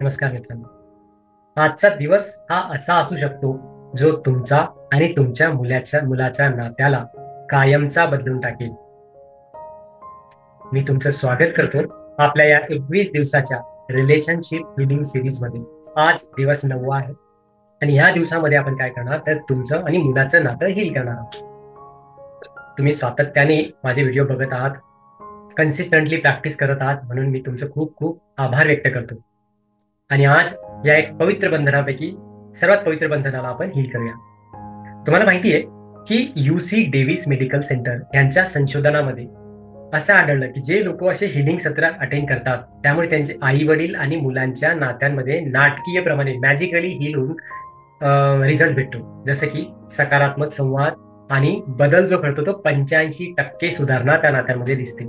नमस्कार मित्रांनो. आजचा दिवस हा असा असू शकतो जो तुमचा आणि तुमच्या मुलाच्या नात्याला कायमचा बदलून टाकेल. मी तुमचं स्वागत करतो आपल्या या 21 दिवसाच्या रिलेशनशिप बिल्डिंग सिरीज मध्ये. आज दिवस 9वा आहे आणि ह्या दिवसामध्ये आपण काय करणार तर तुमचं आणि मुलाचं नातं हील करणार आहोत. तुम्ही सातत्याने माझे व्हिडिओ बघत आहात, कन्सिस्टंटली प्रॅक्टिस करत आहात, म्हणून मी तुमचं खूप खूप आभार व्यक्त करतो. आणि आज या एक पवित्र बंधनापैकी सर्वात पवित्र बंधनाला आपण हील करूया. तुम्हाला माहिती आहे की UC डेव्हिस मेडिकल सेंटर यांच्या संशोधनामध्ये असं आढळलं की जे लोक असे हिलिंग सत्र अटेंड करतात त्यामुळे त्यांचे आई वडील आणि मुलांच्या नात्यांमध्ये नाटकीय प्रमाणे मॅजिकली हील होऊन रिझल्ट भेटतो. जसं की सकारात्मक संवाद आणि बदल जो घडतो तो 85% सुधारणा त्या नात्यांमध्ये दिसते.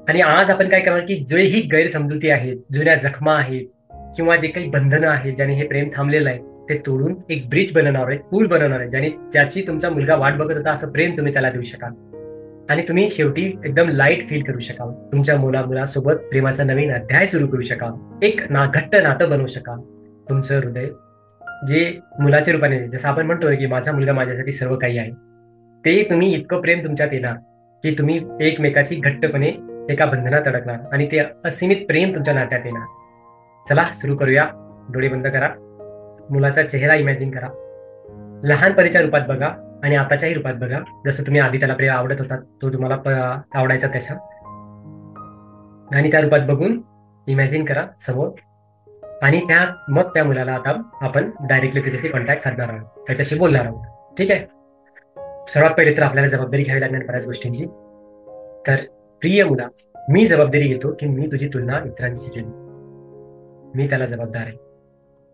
आणि आज आपण काय करणार की जेही गैरसमजुती आहेत, जुन्या जखमा आहेत किंवा जे काही बंधनं आहेत ज्याने हे प्रेम थांबलेलं आहे ते तोडून एक ब्रिज बनवणार आहे, पूल बनवणार आहे, ज्याची तुमचा मुलगा वाट बघत होता असं प्रेम तुम्ही त्याला देऊ शकाल. आणि तुम्ही शेवटी एकदम लाईट फील करू शकाल. तुमच्या मुलासोबत प्रेमाचा नवीन अध्याय सुरू करू शकाल. एक घट्ट नातं बनवू शकाल. तुमचं हृदय जे मुलाच्या रूपाने, जसं आपण म्हणतो की माझा मुलगा माझ्यासाठी सर्व काही आहे, ते तुम्ही इतकं प्रेम तुमच्यात येणार की तुम्ही एकमेकाशी घट्टपणे एका बंधनात अडकणार आणि ते असीमित प्रेम तुमच्या नात्यात येणार. चला सुरू करूया. डोळे बंद करा. मुलाचा चेहरा इमॅजिन करा. लहानपणीच्या रूपात बघा आणि आताच्याही रूपात बघा. जसं तुम्ही आधी त्याला प्रेम आवडत होता, तो तुम्हाला आवडायचा त्याच्या, आणि त्या रूपात बघून इमॅजिन करा समोर. आणि मग त्या मुलाला आता आपण डायरेक्टली त्याच्याशी कॉन्टॅक्ट साधणार आहोत, त्याच्याशी बोलणार आहोत. ठीक आहे. सर्वात पहिले तर आपल्याला जबाबदारी घ्यावी लागणार बऱ्याच गोष्टींची. तर प्रिय मुला, मी जबाबदारी घेतो की मी तुझी तुलना इतरांशी केली. मी त्याला जबाबदार आहे.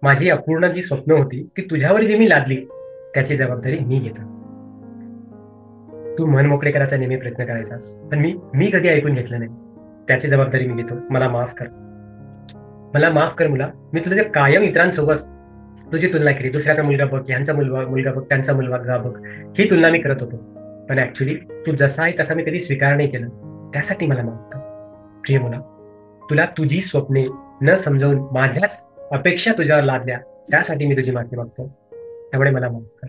माझी अपूर्ण जी स्वप्न होती ती तुझ्यावर जी मी लादली त्याची जबाबदारी मी घेतो. तू मन मोकळे करायचा नेहमी प्रयत्न करायचास, पण मी मी कधी ऐकून घेतलं नाही. त्याची जबाबदारी मी घेतो. मला माफ कर. मला माफ कर मुला. मी तुझ्या कायम इतरांसोबत तुझी तुलना केली. दुसऱ्याचा मुलगा बघ, ह्यांचा मुलगा बघ, त्यांचा मुलगा बघ, ही तुलना मी करत होतो. पण ऍक्च्युली तू जसा आहे तसा मी कधी स्वीकार नाही केलं. त्यासाठी मला माफ कर. प्रिय मुला, तुला तुझी स्वप्ने न समजावून माझ्याच अपेक्षा तुझ्यावर लादल्या, त्यासाठी मी तुझी माफी मागतो. त्यामुळे मला माफ कर.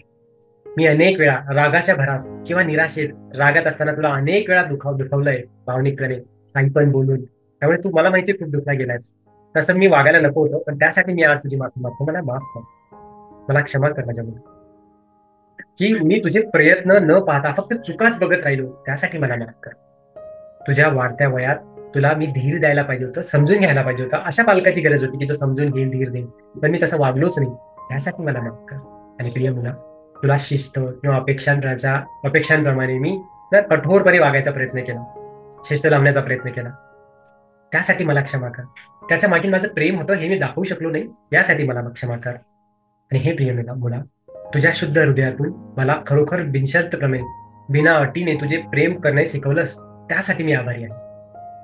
मी अनेक वेळा रागाच्या भरात किंवा निराशेत रागात असताना तुला अनेक वेळा दुखवलंय भावनिकपणे, काही पण बोलून. त्यामुळे तू मला माहिती खूप दुखला गेलायस. तसं मी वागायला नको होतं, पण त्यासाठी मी आज तुझी माफी मागतो. मला माफ कर. मला क्षमा कर माझ्यामुळे, की मी तुझे प्रयत्न न पाहता फक्त चुकाच बघत राहिलो. त्यासाठी मला माफ कर. तुझ्या वाढत्या वयात तुला मी धीर द्यायला पाहिजे होतं, समजून घ्यायला पाहिजे होतं. अशा पालकाची गरज होती की जो समजून घेईल, धीर देईल. पण मी तसं वागलोच नाही. त्यासाठी मला माफ कर. आणि प्रिय मुला, तुला शिस्त किंवा अपेक्षांप्रमाणे मी ना कठोरपणे वागायचा प्रयत्न केला, शिस्त लावण्याचा प्रयत्न केला. त्यासाठी मला क्षमा कर. त्याच्या मागील माझं प्रेम होतं हे मी दाखवू शकलो नाही, यासाठी मला क्षमा कर. आणि हे प्रिय मुला, तुझ्या शुद्ध हृदयातून मला खरोखर बिनशर्तपणे, बिना अटीने तुझे प्रेम करणे शिकवलंस, त्यासाठी मी आभारी आहे.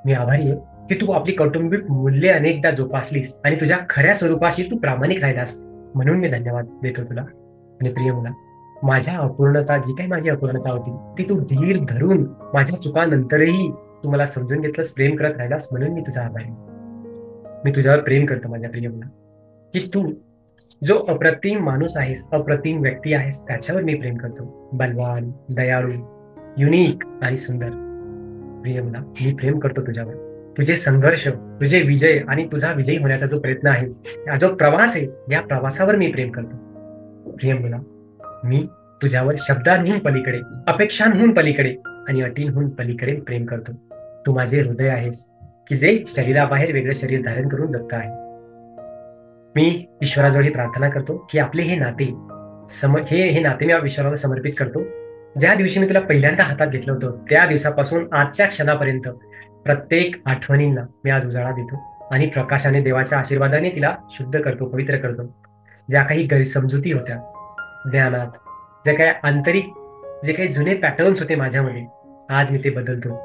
मी आभारी आहे की तू आपली कौटुंबिक मूल्ये अनेकदा जोपासलीस आणि तुझ्या खऱ्या स्वरूपाशी तू प्रामाणिक राहिलास, म्हणून मी धन्यवाद देतो तुला. आणि प्रिय मुला, जी काही माझी अपूर्णता होती ती तू धीर धरून माझ्या चुकानंतरही तू मला समजून घेतलंस, प्रेम करत राहिलास, म्हणून मी तुझा आभारी आहे. मी तुझ्यावर प्रेम करतो माझ्या प्रिय मुला, की तू जो अप्रतिम माणूस आहेस, अप्रतिम व्यक्ती आहेस, त्याच्यावर मी प्रेम करतो. बलवान, दयाळू, युनिक आणि सुंदर. प्रिय मुला, मी प्रेम करतो तुझ्यावर. तुझे संघर्ष, तुझे विजय आणि तुझा विजयी होण्याचा जो प्रयत्न आहे, हा जो प्रवास आहे, या प्रवासावर मी प्रेम करतो. प्रिय मुला, मी तुझ्यावर शब्दांहून पलीकडे, अपेक्षांहून पलीकडे आणि अटींहून पलीकडे प्रेम करतो. तू माझे हृदय आहेस की जे शरीराबाहेर वेगळं शरीर धारण करून जगत आहे. मी ईश्वराजवळ ही प्रार्थना करतो की आपले हे नाते हे नाते मी ईश्वराला समर्पित करतो. ज्या दिवशी मी तुला पहिल्यांदा हातात घेतलं होतं त्या दिवसापासून आजच्या क्षणापर्यंत प्रत्येक आठवणींना मी आज उजाळा देतो आणि प्रकाशाने, देवाच्या आशीर्वादाने तिला शुद्ध करतो, पवित्र करतो. ज्या काही गैरसमजुती होत्या ज्ञानात, जे काही आंतरिक, जे काही जुने पॅटर्न्स होते माझ्यामध्ये, आज मी ते बदलतो.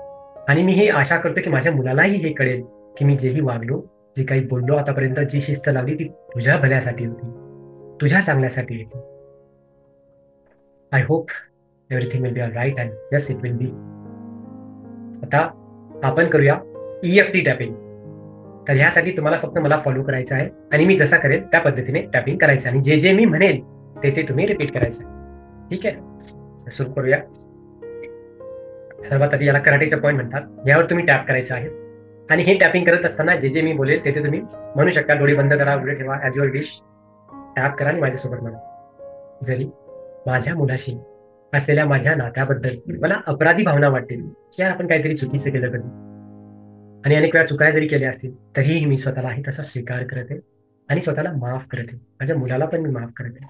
आणि मी हे आशा करतो की माझ्या मुलालाही हे कळेल की मी जेही वागलो, जे काही बोललो आतापर्यंत, जी शिस्त लावली ती तुझ्या भल्यासाठी होती, तुझ्या चांगल्यासाठी होती. I hope everything will be all right and yes it will be. आता आपण करूया EFT टॅपिंग. तर ह्यासाठी तुम्हाला फक्त मला फॉलो करायचं आहे आणि मी जसा करेल त्या पद्धतीने टॅपिंग करायचं आणि जे जे मी म्हणेल ते तुम्ही रिपीट करायचं. ठीक आहे, सुरू करूया. सर्वात आधी याला कराटेचा पॉईंट म्हणतात. यावर तुम्ही टॅप करायचं आहे आणि हे टॅपिंग करत असताना जे जे मी बोलेल ते तुम्ही म्हणू शकता. डोळे बंद करा, उघडे ठेवा, ॲज युअर विश. टॅप करा आणि माझ्यासोबत म्हणा. जरी माझ्या मुलाशी असलेल्या माझ्या नात्याबद्दल मला अपराधी भावना वाटतील की यार आपण काहीतरी चुकीचं केलं कधी, आणि अनेक वेळा चुका जरी केल्या असतील तरीही मी स्वतःलाही तसा स्वीकार करते आणि स्वतःला माफ करते. माझ्या मुलाला पण मी माफ करते.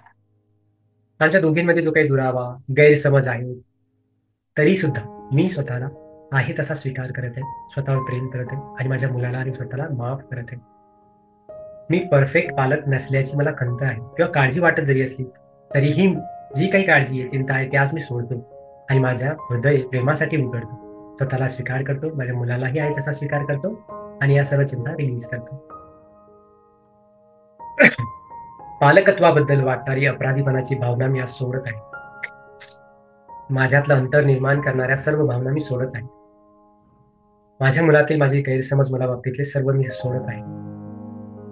आमच्या दोघींमध्ये जो काही दुरावा, गैरसमज आहे, तरी सुद्धा मी स्वतःला आहे तसा स्वीकार करते, स्वतःवर प्रेम करते आणि माझ्या मुलाला आणि स्वतःला माफ करते. मी परफेक्ट पालक नसल्याची मला खंत आहे किंवा काळजी वाटत जरी असली तरीही जी काही काळजी आहे, चिंता आहे, ते आज मी सोडतो आणि माझ्या हृदय प्रेमासाठी उघडतो. स्वतःला स्वीकार करतो, माझ्या मुलालाही आहे तसा स्वीकार करतो आणि या सर्व चिंता रिलीज करतो. पालकत्वाबद्दल वाटणारी अपराधीपणाची भावना मी आज सोडत आहे. माझ्यातलं अंतर निर्माण करणाऱ्या सर्व भावना मी सोडत आहे. माझ्या मुलातील माझे गैरसमज मला बाबतीतले सर्व मी सोडत आहे.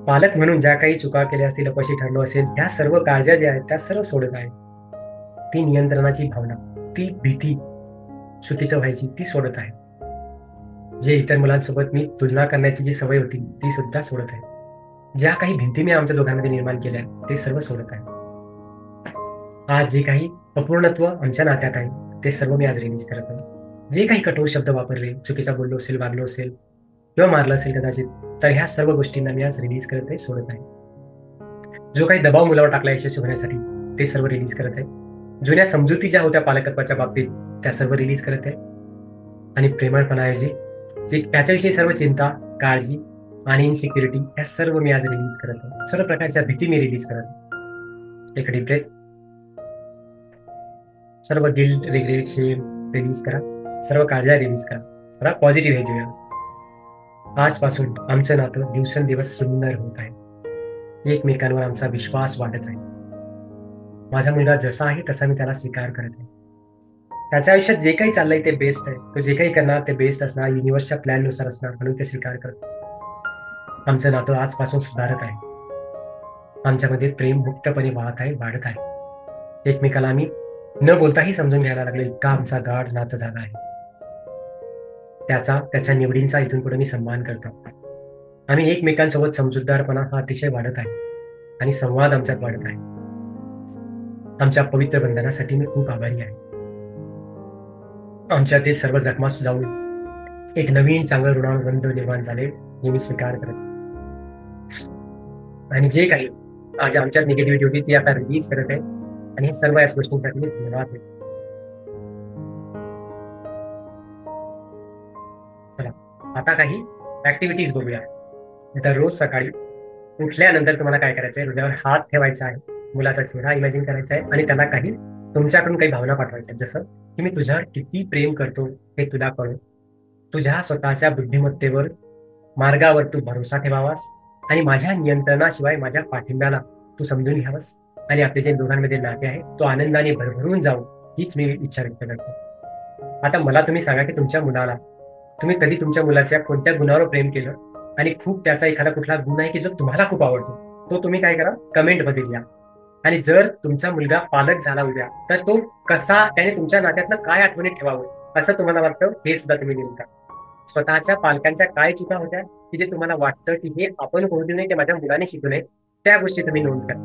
पालक म्हणून ज्या काही चुका केल्या असतील, अपयशी ठरलो असेल, त्या सर्व काळज्या ज्या आहेत त्या सर्व सोडत आहे. ती नियंत्रणाची भावना, ती भीती चुकीचं व्हायची ती सोडत आहे. जे इतर मुलांसोबत मी तुलना करण्याची जी सवय होती ती सुद्धा सोडत आहे. ज्या काही भिंती मी आमच्या दोघांमध्ये निर्माण केल्या ते सर्व सोडत आहे. आज जे काही अपूर्णत्व आमच्या नात्यात आहे ते सर्व मी आज रिलीज करत आहे. जे काही कठोर शब्द वापरले, चुकीचा बोललो असेल, वागलो असेल किंवा मारलं असेल कदाचित, तर ह्या सर्व गोष्टींना मी आज रिलीज करत आहे, सोडत आहे. जो काही दबाव मुलावर टाकला यशस्वी होण्यासाठी ते सर्व रिलीज करत आहे. जुन्या समजुती ज्या होत्या पालकत्वाच्या बाबतीत त्या सर्व रिलीज करत आहे आणि प्रेमळपणाऐवजी जे त्याच्याविषयी सर्व चिंता, काळजी आणि इनसिक्युरिटी ह्या सर्व मी आज रिलीज करत आहे. सर्व प्रकारच्या भीती मी रिलीज करत आहे. एक डीप ब्रेथ. सर्व गिल्ट, रिग्रेट, शेम रिलीज करा. सर्व काळज्या रिलीज करा. जरा पॉझिटिव्ह हे घेऊया. आजपासून आमचं नातं दिवसेंदिवस सुंदर होत आहे. एकमेकांवर आमचा विश्वास वाढत आहे. माझा मुलगा जसा आहे तसा मी त्याला स्वीकार करत आहे. त्याच्या आयुष्यात जे काही चाललंय ते बेस्ट आहे. तो जे काही करणार ते बेस्ट असणार, युनिव्हर्सच्या प्लॅननुसार असणार, म्हणून ते स्वीकार करतो. आमचं नातं आजपासून सुधारत आहे. आमच्यामध्ये प्रेम मुक्तपणे वाहत आहे, वाढत आहे. एकमेकाला आम्ही न बोलताही समजून घ्यायला लागलो, इतका आमचा गाढ नातं झाला आहे. त्याच्या निवडींचा इथून पुढे मी सन्मान करतो. आम्ही एकमेकांसोबत समजूतदारपणा हा अतिशय वाढत आहे आणि संवाद आमच्यात वाढत आहे. आमच्या पवित्र बंधनासाठी मी खूप आभारी आहे. आमच्यातील सर्व जखमा जाऊन एक नवीन चांगलं ऋणानुबंध निर्माण झाले हे मी स्वीकार करत. आणि जे काही आज आमच्यात निगेटिव्हिटी होती ती आता रिलीज करत आहे आणि हे सर्व या गोष्टींसाठी मी धन्यवाद देतो. चला आता काही ऍक्टिव्हिटीज बघूया. दररोज सकाळी उठल्यानंतर तुम्हाला काय करायचंय, हृदयावर हात ठेवायचा आहे, मुलाचा चेहरा इमॅजिन करायचा आहे आणि त्यांना काही तुमच्याकडून काही भावना पाठवायच्या आहेत. जसं की मी तुझ्यावर किती प्रेम करतो हे तुला कळो. तुझ्या स्वतःच्या बुद्धिमत्तेवर, मार्गावर तू भरोसा ठेवावास आणि माझ्या नियंत्रणाशिवाय माझ्या पाठिंब्याला तू समजून घ्यावस आणि आपले जे दोघांमध्ये नाते आहे तो आनंदाने भरभरून जाऊ, हीच मी इच्छा व्यक्त करतो. आता मला तुम्ही सांगा की तुमच्या मुलाला तुम्ही कधी तुमच्या मुलाच्या कोणत्या गुणावर प्रेम केलं आणि खूप त्याचा एखादा कुठला गुण आहे की जो तुम्हाला खूप आवडतो, तो तुम्ही काय करा, कमेंट मध्ये लिहा. आणि जर तुमचा मुलगा पालक झाला उद्या तर तो कसा, त्याने तुमच्या नात्यातलं काय आठवणीत ठेवावं असं तुम्हाला वाटतं हे सुद्धा तुम्ही लिहून टाका. स्वतःच्या पालकांच्या काय चुका होत्या की जे तुम्हाला वाटतं की हे आपण होऊ देऊ नये, ते माझ्या मुलाने शिकू नये, त्या गोष्टी तुम्ही नोंद करा.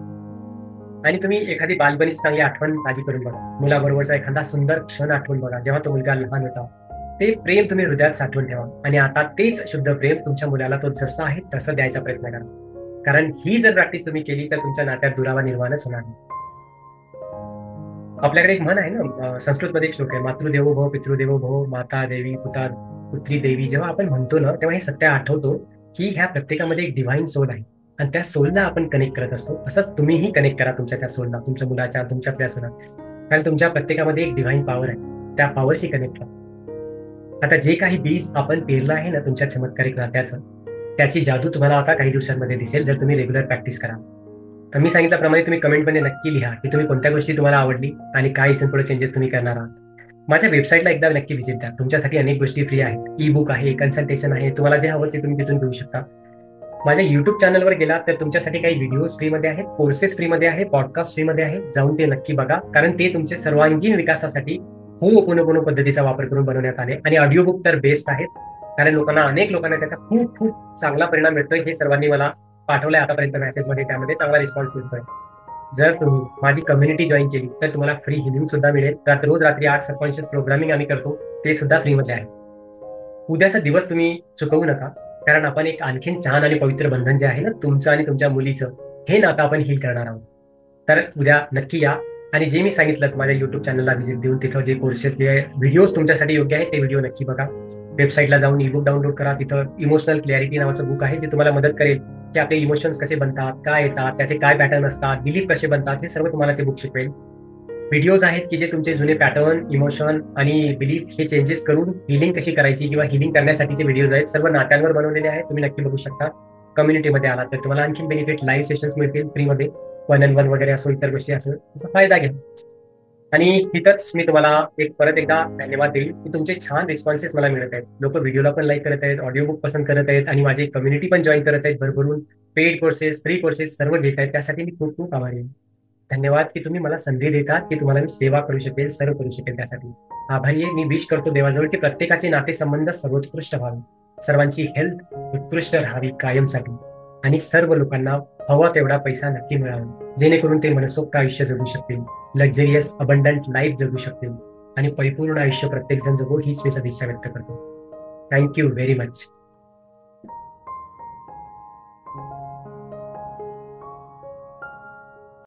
आणि तुम्ही एखादी बालपणीची चांगली आठवण ताजी करून बघा. मुलाबरोबरचा एखादा सुंदर क्षण आठवून बघा जेव्हा तो मुलगा लहान होता. ते प्रेम तुम्ही हृदयात साठवून ठेवा आणि आता तेच शुद्ध प्रेम तुमच्या मुलाला तो जसं आहे तसं द्यायचा प्रयत्न करा. कारण ही जर प्रॅक्टिस तुम्ही केली तर तुमच्या नात्यात दुरावा निर्माणच होणार नाही. आपल्याकडे एक म्हण आहे ना, संस्कृतमध्ये एक श्लोक आहे, मातृदेवो भव, पितृदेवो भव, माता देवी, पुत्री देवी. जेव्हा आपण म्हणतो ना तेव्हा हे सत्य आठवतो की ह्या प्रत्येकामध्ये एक डिव्हाइन सोल आहे आणि त्या सोलला आपण कनेक्ट करत असतो. असंच तुम्हीही कनेक्ट करा तुमच्या त्या सोलला, तुमच्या मुलाच्या, तुमच्या सोलला. कारण तुमच्या प्रत्येकामध्ये एक डिव्हाइन पॉवर आहे, त्या पॉवरशी कनेक्ट करा. आता जे काही बीज आपण पेरलं आहे ना तुमच्या चमत्कारिक नात्याचं, त्याची जादू तुम्हाला आता काही दिवसांमध्ये दिसेल जर तुम्ही रेग्युलर प्रॅक्टिस करा. तर मी सांगितल्याप्रमाणे तुम्ही कमेंटमध्ये नक्की लिहा की तुम्ही कोणत्या गोष्टी तुम्हाला आवडली आणि काय इथून पुढे चेंजेस तुम्ही करणार आहात. माझ्या वेबसाईटला एकदा नक्की व्हिजिट द्या. तुमच्यासाठी अनेक गोष्टी फ्री आहेत. ई बुक आहे, कन्सल्टेशन आहे, तुम्हाला जे हवं ते तुम्ही तिथून घेऊ शकता. माझ्या युट्यूब चॅनलवर गेला तर तुमच्यासाठी काही व्हिडिओज फ्रीमध्ये आहेत, कोर्सेस फ्रीमध्ये आहे, पॉडकास्ट फ्रीमध्ये आहे. जाऊन ते नक्की बघा, कारण ते तुमच्या सर्वांगीण विकासासाठी होओपोनोपोनो पद्धतीचा वापर करून बनवण्यात आले. आणि ऑडिओ बुक तर बेस्ट आहेत, कारण अनेक लोकांना त्याचा खूप खूप चांगला परिणाम मिळतोय. हे सर्वांनी मला पाठवलंय आतापर्यंत मेसेजमध्ये, त्यामध्ये चांगला रिस्पॉन्स मिळतोय. जर तुम्ही माझी कम्युनिटी जॉईन केली तर तुम्हाला फ्री हिलिंग सुद्धा मिळेल. रोज रात्री 8 सबकॉन्शियस प्रोग्रामिंग आम्ही करतो, ते सुद्धा फ्रीमध्ये आहे. उद्याचा दिवस तुम्ही चुकवू नका, कारण आपण एक आणखीन छान आणि पवित्र बंधन जे आहे ना तुमचं आणि तुमच्या मुलीचं, हे नातं आपण हील करणार आहोत. तर उद्या नक्की या. आणि जे मी सांगितलं माझ्या युट्यूब चॅनलला व्हिजिट देऊन तिथं जे कोर्सेस, जे व्हिडिओज तुमच्यासाठी योग्य आहेत ते व्हिडिओ नक्की बघा. वेबसाईटला जाऊन ईबुक डाउनलोड करा. तिथं इमोशनल क्लॅरिटी नावाचं बुक आहे, जे तुम्हाला मदत करेल की आपले इमोशन्स कसे बनतात, काय येतात, त्याचे काय पॅटर्न असतात, बिलीफ कसे बनतात, हे सर्व तुम्हाला ते बुक शिकवेल. व्हिडिओज आहेत की जे तुमचे जुने पॅटर्न, इमोशन आणि बिलीफ हे चेंजेस करून हिलिंग कशी करायची किंवा हिलिंग करण्यासाठीचे व्हिडिओज आहेत, सर्व नात्यांवर बनवलेले आहेत. तुम्ही नक्की बघू शकता. कम्युनिटीमध्ये आलात तर तुम्हाला आणखी बेनिफिट, लाईव्ह सेशन्स मिळतील फ्रीमध्ये, 1-on-1 वगैरे असो, इतर गोष्टी असो, त्याचा फायदा घ्या. आणि तिथंच मी तुम्हाला परत एकदा धन्यवाद देईल की तुमचे छान रिस्पॉन्सेस मला मिळत आहेत. लोक व्हिडिओला पण लाईक करत आहेत, ऑडिओ बुक पसंत करत आहेत आणि माझी कम्युनिटी पण जॉईन करत आहेत भरभरून. पेड कोर्सेस, फ्री कोर्सेस सर्व घेत आहेत. त्यासाठी मी खूप खूप आभारी आहे. धन्यवाद की तुम्ही मला संधी देतात की तुम्हाला मी सेवा करू शकेल, सर्व करू शकेल. त्यासाठी आभारी आहे. मी विश करतो देवाजवळ की प्रत्येकाचे नातेसंबंध सर्वोत्कृष्ट व्हावे, सर्वांची हेल्थ उत्कृष्ट राहावी कायमसाठी, आणि सर्व लोकांना हवा तेवढा पैसा नक्की मिळावा, जेणेकरून ते मनसोक्त आयुष्य जगू शकतील, लक्झरियस अबंडंट लाईफ जगू शकतील आणि परिपूर्ण आयुष्य प्रत्येक जण जगू, हीच मी सदिच्छा व्यक्त करतो. Thank you very much.